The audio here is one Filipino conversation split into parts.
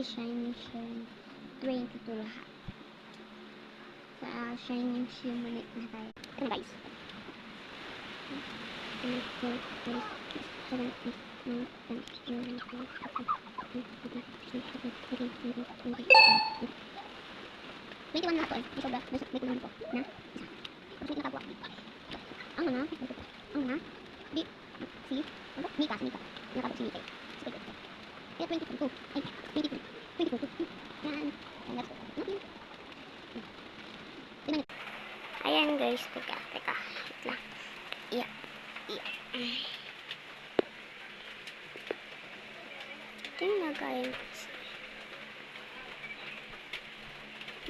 Shining Shimmer 22 lahat. Sa Shining Shimmer na tayo. Ito guys. May tiwan na ako eh. May sobra. May tiwan ko. Na? Tapos may nakagawa. Ang na? Ang na? Di. Si? Ano? Mika. Si Mika. Nakagawa si Mika eh. Sige. Kaya 22. Ay, 22. 22. Yan. Yan. Let's go. Okay. Ayan guys. Teka. Wait lang. Iya. Ito yung nagayon kasi.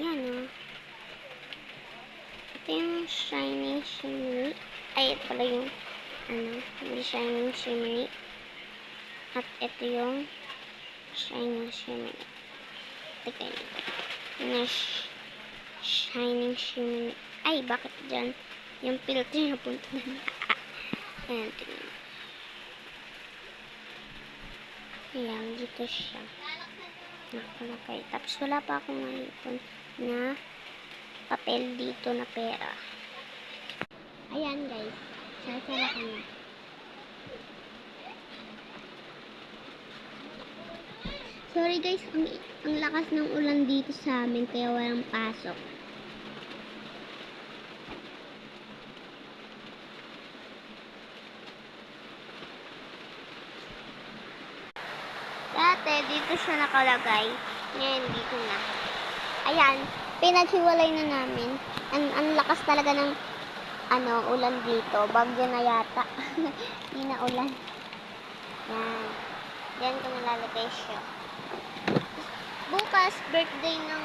Yan o. Ito yung Shining Shimmery. Ay, ito pala yung yung Shining Shimmery. At ito yung Shining Shimmery. Teka yun. Yung Shining Shimmery. Ay, bakit dyan? Yung filter na punta na. Ayan, tingnan. Ayan, dito siya. Nakalagay. Tapos wala pa akong naipon na papel dito na pera. Ayan guys. Sasara ka na. Sorry guys, ang lakas ng ulan dito sa amin kaya walang pasok. Dati, dito siya nakalagay. Ngayon, dito na. Ayan, pinaghiwalay na namin. Ang lakas talaga ng ulan dito. Bagyo na yata. Hindi na ulan. Yan. Diyan ko nalalagay siya. Bukas, birthday ng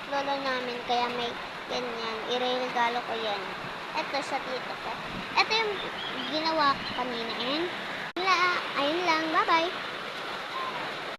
lolo namin. Kaya may ganyan. Iregalo ko yan. Ito sa tito ko. Ito yung ginawa ko kanina. And, ayun lang. Bye-bye.